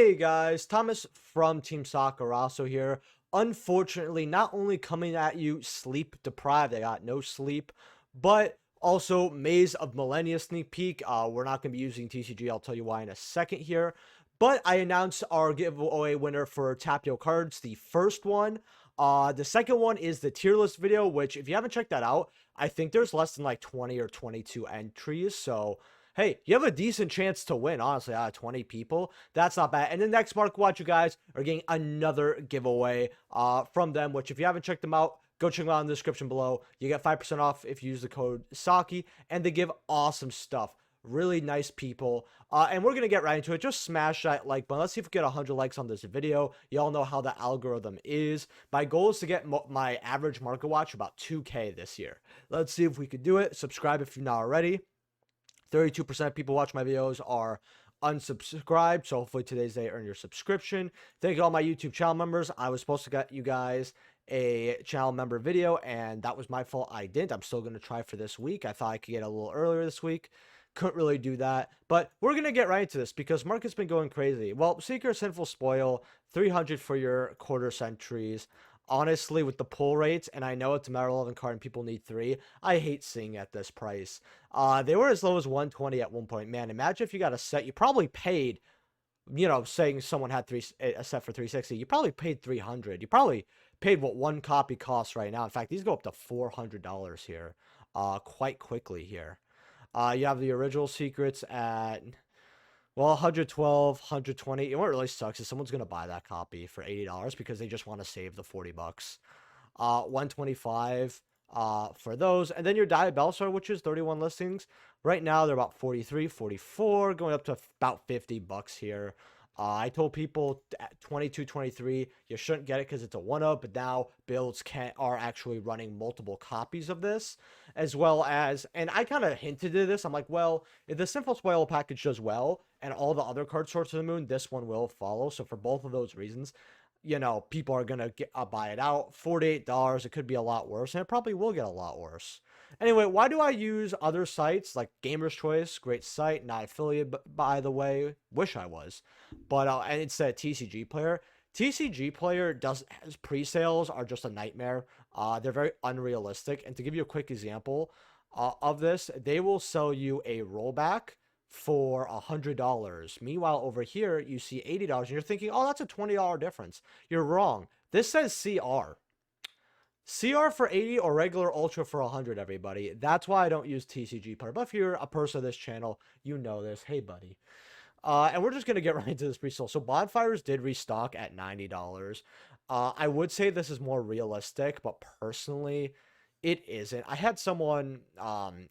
Hey guys, Thomas from Team Sakurasou here. Unfortunately, not only coming at you sleep deprived, I got no sleep, but also Maze of Millennia sneak peek. We're not going to be using TCG, I'll tell you why in a second here. But I announced our giveaway winner for Tapio cards, the first one. The second one is the tier list video, which if you haven't checked that out, I think there's less than like 20 or 22 entries, so hey, you have a decent chance to win, honestly, out of 20 people. That's not bad. And the next Mark Watch, you guys are getting another giveaway from them, which if you haven't checked them out, go check them out in the description below. You get 5% off if you use the code SAKI, and they give awesome stuff. Really nice people. And we're going to get right into it. Just smash that like button. Let's see if we get 100 likes on this video. Y'all know how the algorithm is. My goal is to get my average market watch about 2K this year. Let's see if we could do it. Subscribe if you're not already. 32% of people watch my videos are unsubscribed, so hopefully today's day earn your subscription. Thank you to all my YouTube channel members. I was supposed to get you guys a channel member video, and that was my fault. I didn't. I'm still going to try for this week. I thought I could get a little earlier this week. Couldn't really do that, but we're going to get right into this because market's been going crazy. Well, Seeker, Sinful, Spoil, 300 for your quarter centuries. Honestly, with the pull rates, and I know it's a Metal 11 card and people need 3, I hate seeing at this price. They were as low as 120 at one point. Man, imagine if you got a set, you probably paid, you know, saying someone had a set for 360, you probably paid 300. You probably paid what one copy costs right now. In fact, these go up to $400 here, quite quickly here. You have the original secrets at, well, 112, 120. You know what really sucks is someone's going to buy that copy for $80 because they just want to save the 40 bucks. 125 for those. And then your Diabellstar, which is 31 listings. Right now, they're about 43, 44, going up to about 50 bucks here. I told people at 22, 23, you shouldn't get it because it's a one-up, but now builds are actually running multiple copies of this, as well as, and I kind of hinted at this, I'm like, well, if the Sinful Spoil package does well, and all the other card Swords of the Moon, this one will follow, so for both of those reasons, you know, people are going to buy it out. $48, it could be a lot worse, and it probably will get a lot worse. Anyway, why do I use other sites like Gamer's Choice? Great site, not affiliate, by the way. Wish I was. But and instead TCG Player. TCG Player does pre-sales are just a nightmare. They're very unrealistic. And to give you a quick example of this, they will sell you a rollback for $100. Meanwhile, over here, you see $80, and you're thinking, oh, that's a $20 difference. You're wrong. This says CR. CR for 80 or regular Ultra for 100, everybody. That's why I don't use TCG Player. But if you're a person of this channel, you know this. Hey, buddy. And we're just going to get right into this pre-sale. So Bonfires did restock at $90. I would say this is more realistic, but personally, it isn't. I had someone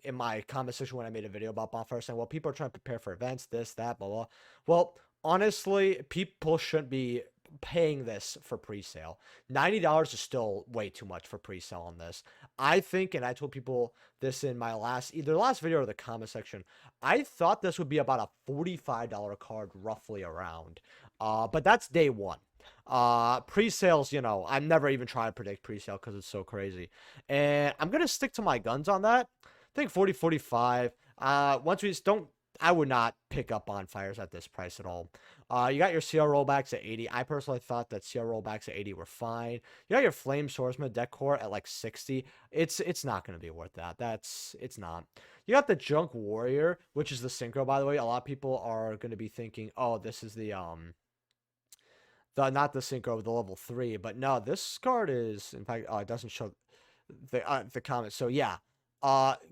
in my comment section when I made a video about Bonfires saying, well, people are trying to prepare for events, this, that, blah, blah. Well, honestly, people shouldn't be paying this for pre-sale. $90 is still way too much for pre-sale on this. I think, and I told people this in my either last video or the comment section, I thought this would be about a $45 card roughly around. But that's day one. Pre-sales, you know, I'm never even trying to predict pre-sale because it's so crazy. And I'm going to stick to my guns on that. I think 40, 45. Once we just don't, I would not pick up Bonfires at this price at all. You got your CR rollbacks at 80. I personally thought that CR rollbacks at 80 were fine. You got your Flame Swordsman deck core at like 60. It's not going to be worth that. It's not. You got the Junk Warrior, which is the synchro, by the way. A lot of people are going to be thinking, oh, this is the not the synchro, the level 3, but no, this card is, in fact, it doesn't show the comments. So yeah,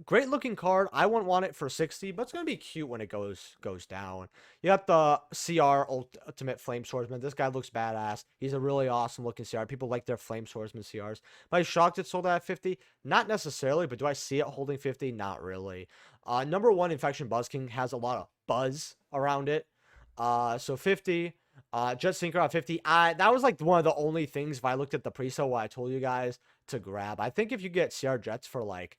great looking card. I wouldn't want it for 60, but it's gonna be cute when it goes down. You got the CR Ultimate Flame Swordsman. This guy looks badass. He's a really awesome looking CR. People like their Flame Swordsman CRs. Am I shocked it sold at 50? Not necessarily, but do I see it holding 50? Not really. Number 1 Infection Buzz King has a lot of buzz around it. So 50. Jet Synchro at 50. That was like one of the only things, if I looked at the pre-sale, what I told you guys to grab. I think if you get CR Jets for like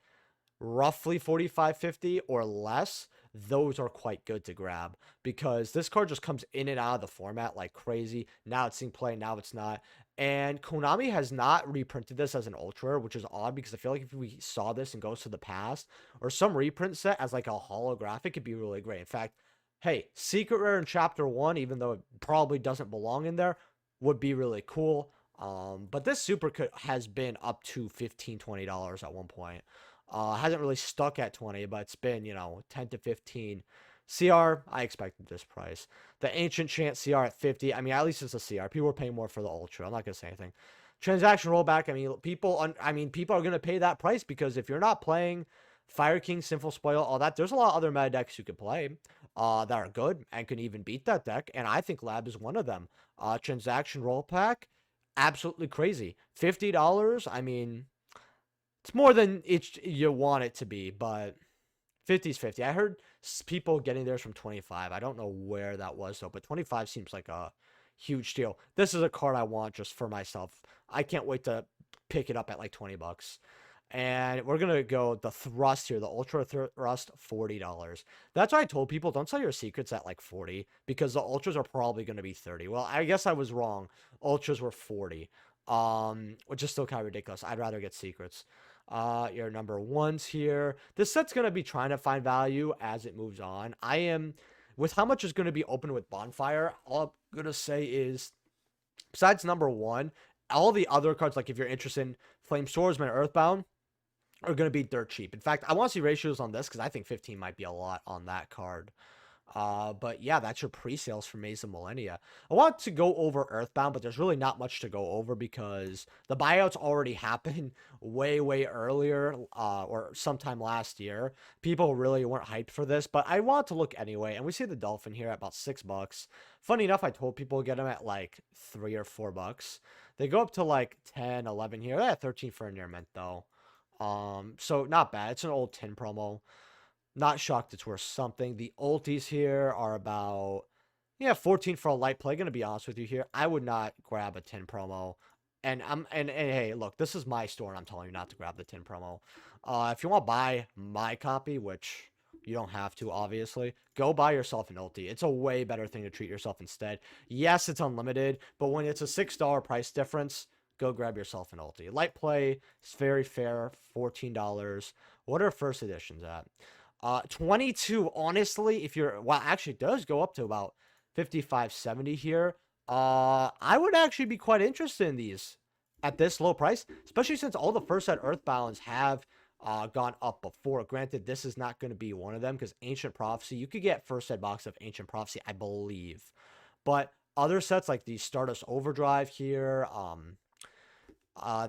roughly 45, 50 or less, those are quite good to grab because this card just comes in and out of the format like crazy. Now it's seeing play, now it's not. And Konami has not reprinted this as an Ultra, which is odd because I feel like if we saw this and goes to the past or some reprint set as like a holographic, it'd be really great. In fact, hey, secret rare in chapter 1, even though it probably doesn't belong in there, would be really cool. But this super kit has been up to $15-20 at one point. Hasn't really stuck at 20, but it's been, 10 to 15. CR, I expected this price. The Ancient Chant CR at 50. I mean, at least it's a CR. People are paying more for the Ultra. I'm not gonna say anything. Transaction rollback. I mean, people are gonna pay that price because if you're not playing Fire King, Sinful Spoil, all that, there's a lot of other meta decks you could play that are good and can even beat that deck, and I think Lab is one of them. Transaction rollback, absolutely crazy. $50. I mean, it's more than you want it to be, but 50's 50. I heard people getting theirs from 25. I don't know where that was though, but 25 seems like a huge deal. This is a card I want just for myself. I can't wait to pick it up at like 20 bucks. And we're going to go the Thrust here, the Ultra Thrust, $40. That's why I told people, don't sell your secrets at like 40 because the Ultras are probably going to be 30. Well, I guess I was wrong. Ultras were 40, which is still kind of ridiculous. I'd rather get secrets. Your number ones here. This set's going to be trying to find value as it moves on. I am, with how much is going to be open with Bonfire, all I'm going to say is, besides number one, all the other cards, like if you're interested in Flame Swordsman or Earthbound, are going to be dirt cheap. In fact, I want to see ratios on this because I think 15 might be a lot on that card. But yeah, that's your pre-sales for Maze of Millennia. I want to go over Earthbound, but there's really not much to go over because the buyouts already happened way earlier, or sometime last year. People really weren't hyped for this, but I want to look anyway. And we see the Dolphin here at about $6. Funny enough, I told people to get them at like $3 or $4. They go up to like 10, 11 here. They're at 13 for a near mint though. So not bad. It's an old tin promo. Not shocked it's worth something. The ultis here are about, 14 for a light play. Gonna be honest with you here. I would not grab a tin promo. And hey, look, this is my store and I'm telling you not to grab the tin promo. If you want to buy my copy, which you don't have to, obviously, go buy yourself an ulti. It's a way better thing to treat yourself instead. Yes, it's unlimited, but when it's a $6 price difference, go grab yourself an ulti. Light play is very fair, $14. What are first editions at? 22, honestly, if you're, well, actually it does go up to about 55, 70 here. I would actually be quite interested in these at this low price, especially since all the first set Earthbounds have gone up before. Granted, this is not going to be one of them because Ancient Prophecy, you could get first set box of Ancient Prophecy, I believe. But other sets like the Stardust Overdrive here,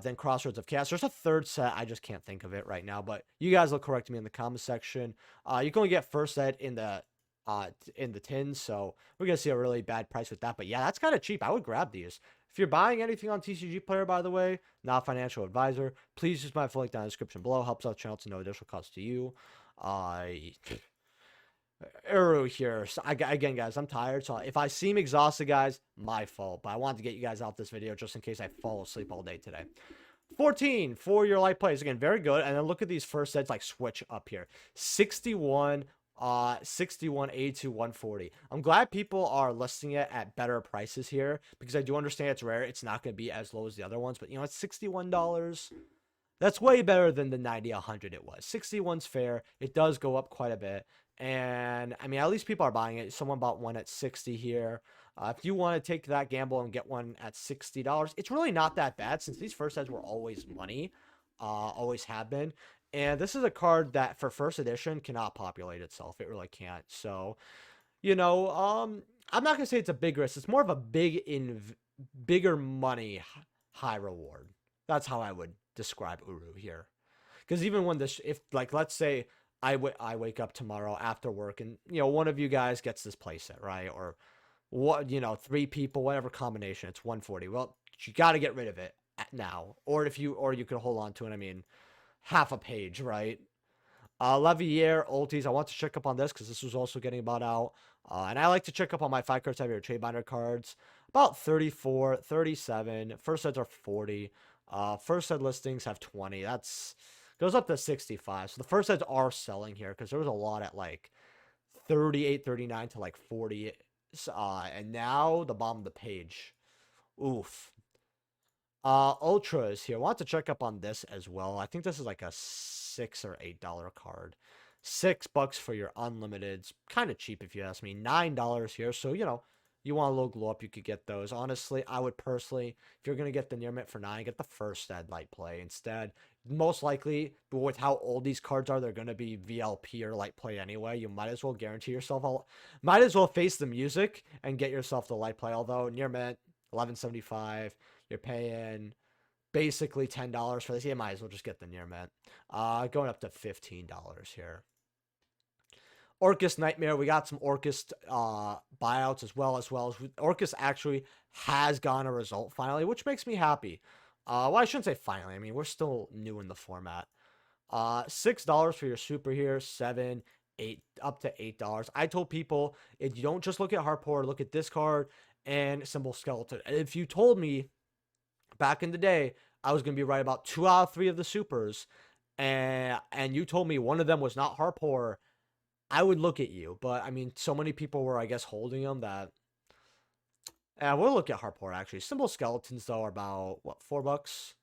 then Crossroads of Chaos. There's a third set. I just can't think of it right now, but you guys will correct me in the comment section. You can only get first set in the tins, so we're gonna see a really bad price with that. But yeah, that's kind of cheap. I would grab these. If you're buying anything on TCG Player, by the way, not a financial advisor, please use my full link down in the description below. Helps out the channel to no additional cost to you. Uru here. So again, guys, I'm tired, so if I seem exhausted, guys, my fault. But I wanted to get you guys out this video just in case I fall asleep all day today. 14 for your light plays. Again, very good. And then look at these first sets, like switch up here. 61, 61, 82, 140. I'm glad people are listing it at better prices here because I do understand it's rare. It's not going to be as low as the other ones, but it's $61. That's way better than the 90, 100 it was. 61's fair. It does go up quite a bit. And I mean, at least people are buying it. Someone bought one at 60 here. If you want to take that gamble and get one at $60, it's really not that bad since these first sets were always money, always have been. And this is a card that for first edition cannot populate itself. It really can't. So, I'm not gonna say it's a big risk. It's more of a bigger money, high reward. That's how I would describe Uru here. Because even when this, if like let's say I wake up tomorrow after work and one of you guys gets this playset, right? Or what, 3 people, whatever combination, it's 140. Well, you got to get rid of it now. Or you could hold on to it. I mean, half a page, right? Leviair ultis. I want to check up on this because this was also getting bought out. And I like to check up on my 5 cards I have your trade binder cards. About 34, 37. First sets are 40. First set listings have 20. That's goes up to 65. So the first sets are selling here because there was a lot at like 38, 39 to like 40. And now the bottom of the page. Oof. Ultras here. I want to check up on this as well. I think this is like a $6 or $8 card. $6 for your unlimiteds. Kind of cheap if you ask me. $9 here. So, you want a little glow up, you could get those. Honestly, I would personally, if you're going to get the near mint for 9, get the first ed light play instead. Most likely, but with how old these cards are, they're going to be VLP or light play anyway. You might as well guarantee yourself, might as well face the music and get yourself the light play. Although, near mint, $11.75, you're paying basically $10 for this. You might as well just get the near mint. Going up to $15 here. Orcust Nightmare, we got some Orcust buyouts as well as Orcust actually has gotten a result finally, which makes me happy. Well, I shouldn't say finally. I mean, we're still new in the format. $6 for your super here, 7, 8, up to $8. I told people, if you don't just look at Hardcore, look at this card and Symbol Skeleton. And if you told me back in the day I was going to be right about 2 out of 3 of the supers, and you told me one of them was not Hardcore, I would look at you. But I mean, so many people were, I guess, holding them that. And we'll look at Hardcore actually. Symbol Skeletons though are about what, $4?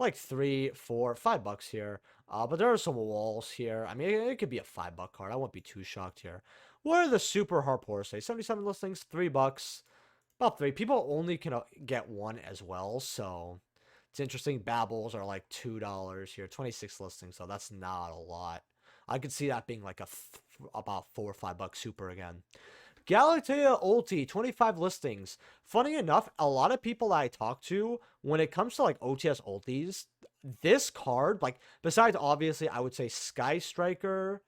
Like $3, $4, $5 here. But there are some walls here. I mean, it could be a $5 card. I won't be too shocked here. What are the super Hardcore say? 77 listings, $3. About 3. People only can get one as well, so it's interesting. Babbles are like $2 here. 26 listings, so that's not a lot. I could see that being like about $4 or $5 super again. Galatea Ulti, 25 listings. Funny enough, a lot of people that I talk to, when it comes to like OTS ultis, this card, like besides obviously I would say Sky Striker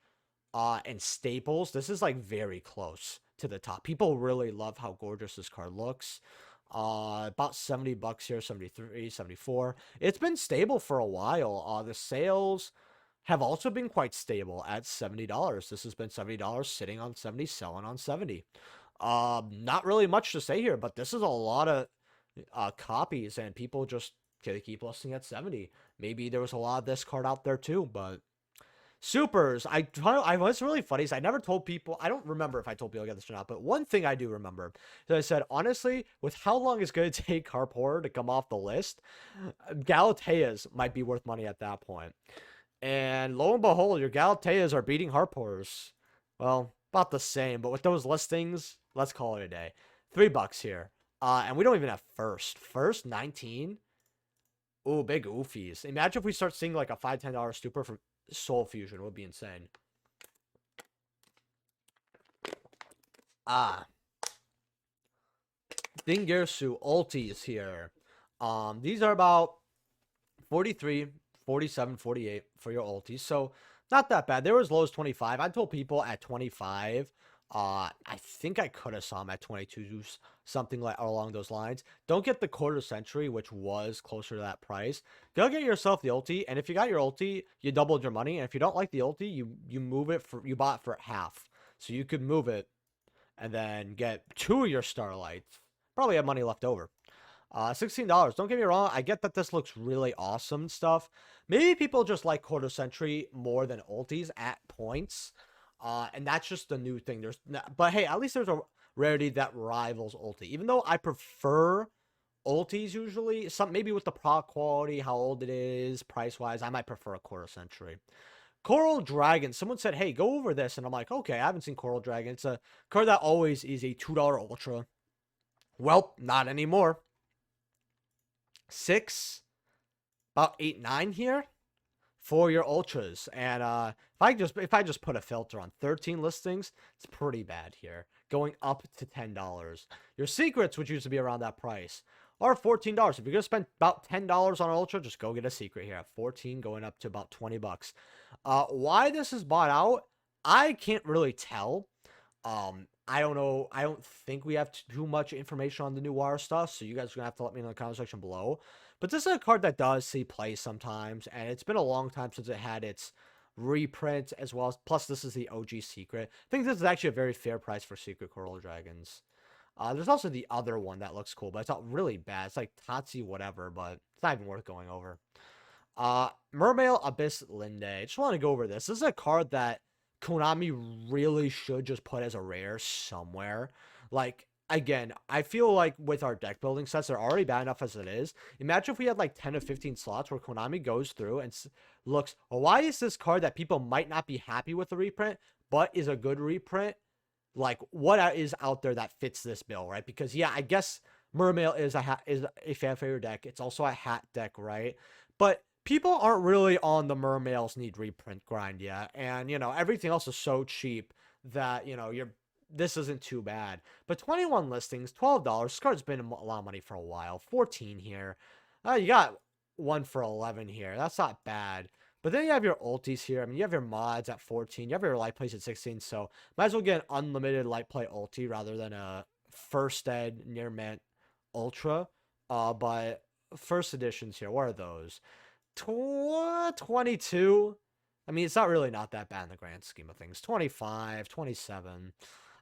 and Staples, this is like very close to the top. People really love how gorgeous this card looks. About $70 here, 73, 74. It's been stable for a while. The sales have also been quite stable at $70. This has been $70 sitting on 70, selling on 70. Not really much to say here, but this is a lot of copies, and people just keep listing at 70. Maybe there was a lot of this card out there too, but supers, I was really funny. So I never told people, I don't remember if I told people to get this or not, but one thing I do remember is I said, honestly, with how long it's going to take Harpor to come off the list, Galateas might be worth money at that point. And lo and behold, your Galateas are beating Harpors. Well, about the same, but with those listings, let's call it a day. $3 here. And we don't even have first. First, 19. Ooh, big oofies. Imagine if we start seeing like a $5, $10 super for Soul Fusion. It would be insane. Dingersu ultis here. These are about 43, 47, 48 for your ultis. So not that bad. They were as low as 25. I told people at 25. I think I could have saw them at 22, something like along those lines. Don't get the quarter century, which was closer to that price. Go get yourself the ulti, and if you got your ulti, you doubled your money. And if you don't like the ulti, you move it for, you bought it for half, so you could move it and then get 2 of your Starlights. Probably have money left over. $16. Don't get me wrong. I get that this looks really awesome stuff. Maybe people just like quarter century more than ultis at points. And that's just the new thing. But hey, at least there's a rarity that rivals ulti. Even though I prefer ultis usually, maybe with the product quality, how old it is, price-wise, I might prefer a quarter century. Coral Dragon. Someone said, hey, go over this. And I'm like, okay, I haven't seen Coral Dragon. It's a card that always is a $2 ultra. Well, not anymore. 6, about 8, 9 here for your ultras. And if I just put a filter on 13 listings, it's pretty bad here, going up to $10. Your secrets, which used to be around that price, are $14. If you're gonna spend about $10 on an ultra, just go get a secret here at 14, going up to about $20. Why this is bought out, I can't really tell. I don't know. I don't think we have too much information on the new WAR stuff, so you guys are going to have to let me know in the comment section below. But this is a card that does see play sometimes, and it's been a long time since it had its reprint as well. Plus, this is the OG secret. I think this is actually a very fair price for Secret Coral Dragons. There's also the other one that looks cool, but it's not really bad. It's like Tatsi whatever, but it's not even worth going over. Mermail Abyss Linde. I just want to go over this. This is a card that Konami really should just put as a rare somewhere. Like, again, I feel like with our deck building sets, they're already bad enough as it is. Imagine if we had like 10 to 15 slots where Konami goes through and looks, well, why is this card that people might not be happy with the reprint, but is a good reprint? Like, what is out there that fits this bill, right? Because, yeah, I guess Mermail is a fan favorite deck. It's also a hat deck, right? But people aren't really on the Mermails need reprint grind yet. And, you know, everything else is so cheap that, you know, this isn't too bad. But 21 listings, $12. This card's been a lot of money for a while. 14 here. You got one for 11 here. That's not bad. But then you have your ultis here. I mean, you have your mods at 14. You have your light plays at 16. So might as well get an unlimited light play ulti rather than a first ed near mint ultra. But first editions here, what are those? 22. I mean, it's not that bad in the grand scheme of things. 25, 27.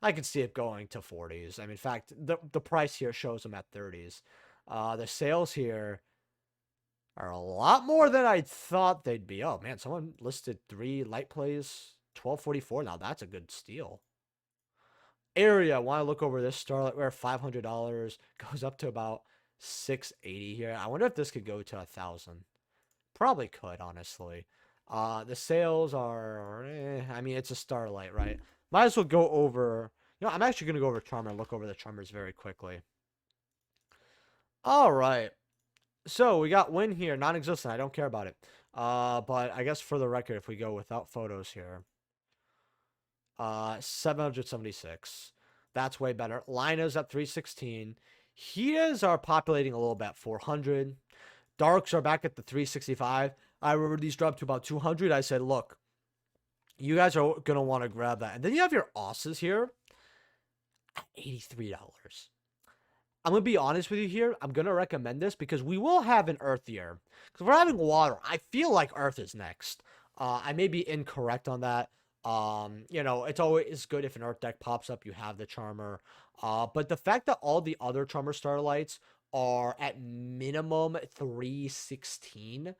I could see it going to 40s. I mean, in fact, the price here shows them at 30s. The sales here are a lot more than I thought they'd be. Oh, man, someone listed 3 light plays, 1244. Now, that's a good steal. Area, want to look over this Starlight where $500 goes up to about 680 here. I wonder if this could go to 1,000. Probably could, honestly. The sales are, I mean, it's a Starlight, right? Might as well go over, you know, I'm actually going to go over Charmer and look over the Charmers very quickly. All right. So we got win here, non-existent. I don't care about it. But I guess for the record, if we go without photos here, 776. That's way better. Lina's at 316. Heas are populating a little bit, 400. Darks are back at the 365. I remember these dropped to about 200. I said, look, you guys are going to want to grab that. And then you have your Osses here at $83. I'm going to be honest with you here. I'm going to recommend this because we will have an Earth year. Because we're having water. I feel like Earth is next. I may be incorrect on that. You know, it's always good if an Earth deck pops up, you have the Charmer. But the fact that all the other Charmer Starlights are at minimum 316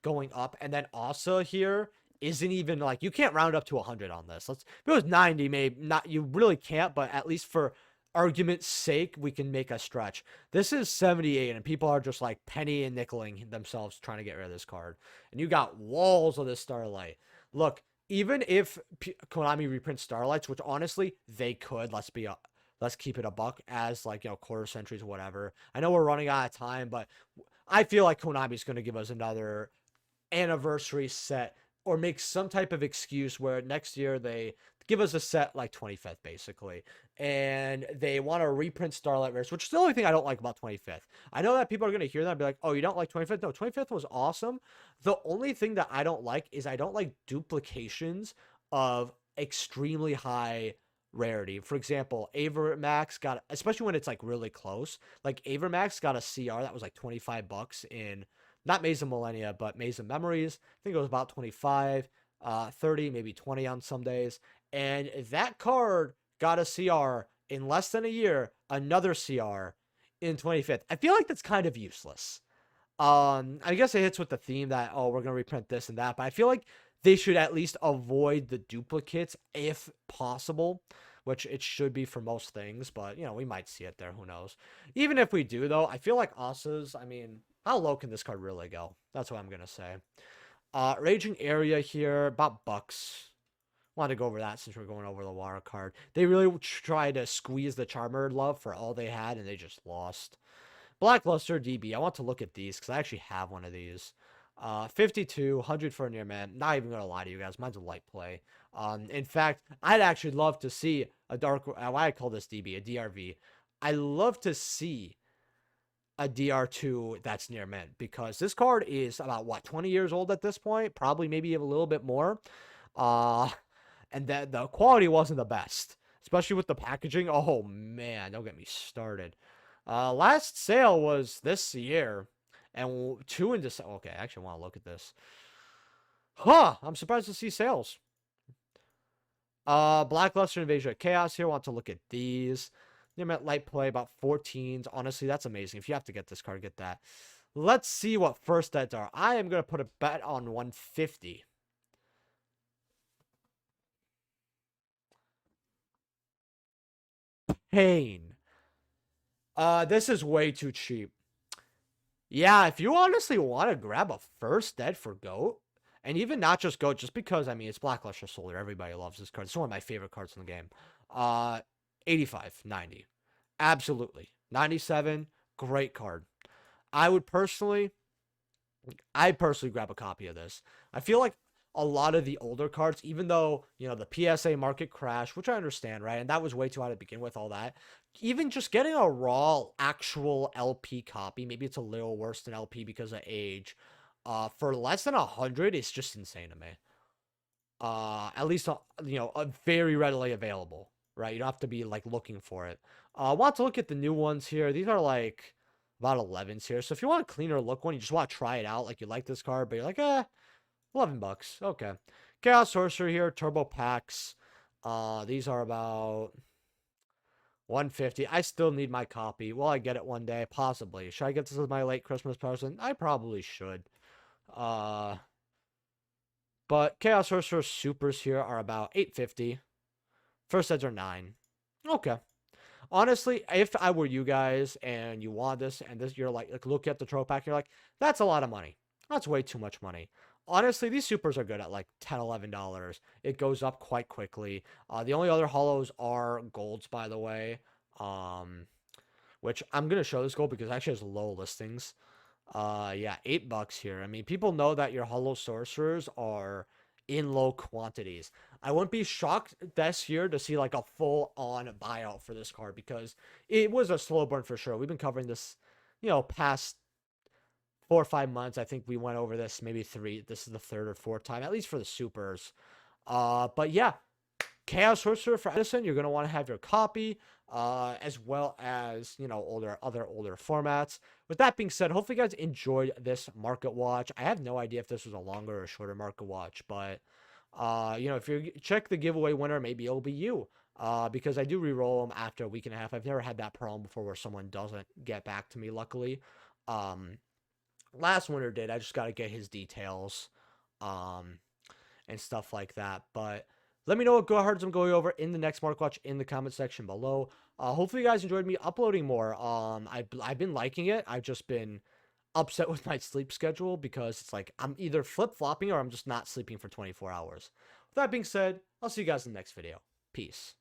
going up, and then Asa here isn't even like, you can't round up to 100 on this. If it was 90, maybe not, you really can't, but at least for argument's sake, we can make a stretch. This is 78, and people are just like penny and nickeling themselves trying to get rid of this card. And you got walls of this Starlight. Look, even if Konami reprints Starlights, which honestly they could, let's keep it a buck, as like, you know, quarter centuries, whatever. I know we're running out of time, but I feel like Konami's going to give us another anniversary set or make some type of excuse where next year they give us a set like 25th basically, and they want to reprint Starlight Rares, which is the only thing I don't like about 25th. I know that people are going to hear that and be like, oh, you don't like 25th? No, 25th was awesome. The only thing that I don't like is I don't like duplications of extremely high rarity. For example, Avermax got, especially when it's like really close, like Avermax got a CR that was like $25 in not Maze of Millennia, but Maze of Memories. I think it was about 25, 30, maybe 20 on some days. And that card got a CR in less than a year, another CR in 25th. I feel like that's kind of useless. I guess it hits with the theme that, oh, we're going to reprint this and that, but I feel like they should at least avoid the duplicates if possible, which it should be for most things, but, you know, we might see it there. Who knows? Even if we do, though, I feel like Asas, I mean, how low can this card really go? That's what I'm going to say. Raging Area here, about bucks. Wanted to go over that since we're going over the water card. They really tried to squeeze the Charmer love for all they had, and they just lost. Blackluster DB. I want to look at these because I actually have one of these. 52, 100 for a near man. Not even going to lie to you guys. Mine's a light play. In fact, I'd actually love to see a dark, why I call this DB, a DRV. I love to see a DR2 that's near mint, because this card is about, what, 20 years old at this point? Probably maybe a little bit more. And that the quality wasn't the best, especially with the packaging. Oh, man, don't get me started. Last sale was this year, and 2 in December. Okay, I actually want to look at this. Huh, I'm surprised to see sales. Blackluster Invasion of Chaos here. Want to look at these. Near light play, about 14s. Honestly, that's amazing. If you have to get this card, get that. Let's see what first eds are. I am going to put a bet on 150. Pain. This is way too cheap. Yeah, if you honestly want to grab a first dead for GOAT, and even not just GOAT, just because, I mean, it's Blackluster Soldier. Everybody loves this card. It's one of my favorite cards in the game. Uh, 85, 90. Absolutely. 97, great card. I would personally, I personally grab a copy of this. I feel like a lot of the older cards, even though, you know, the PSA market crashed, which I understand, right? And that was way too high to begin with, all that. Even just getting a raw, actual LP copy, maybe it's a little worse than LP because of age, for less than 100 is just insane to me. At least, you know, very readily available, right? You don't have to be, like, looking for it. I want to look at the new ones here. These are, like, about 11s here. So if you want a cleaner look one, you just want to try it out, like you like this card, but you're like, 11 bucks. Okay. Chaos Sorcerer here, Turbo Packs. These are about 150. I still need my copy. Will I get it one day? Possibly. Should I get this as my late Christmas present? I probably should. But Chaos Sorcerer Supers here are about 850. First heads are 9. Okay. Honestly, if I were you guys and you want this and this, you're like look at the Tro Pack, you're like, that's a lot of money. That's way too much money. Honestly, these supers are good at like $10, $11. It goes up quite quickly. The only other hollows are golds, by the way. Which I'm gonna show this gold because it actually has low listings. Yeah, $8 here. I mean, people know that your hollow sorcerers are in low quantities. I wouldn't be shocked this year to see like a full-on buyout for this card because it was a slow burn for sure. We've been covering this, you know, past 4 or 5 months. I think we went over this maybe 3. This is the 3rd or 4th time, at least for the supers. But yeah, Chaos Sorcerer for Edison, you're gonna want to have your copy, as well as, you know, other older formats. With that being said, hopefully you guys enjoyed this market watch. I have no idea if this was a longer or shorter market watch, but you know, if you check the giveaway winner, maybe it'll be you. Because I do re-roll them after a week and a half. I've never had that problem before where someone doesn't get back to me, luckily. Last winner did. I just got to get his details, and stuff like that. But let me know what cards I'm going over in the next Mark Watch in the comment section below. Hopefully you guys enjoyed me uploading more. I've been liking it. I've just been upset with my sleep schedule because it's like I'm either flip-flopping or I'm just not sleeping for 24 hours. With that being said, I'll see you guys in the next video. Peace.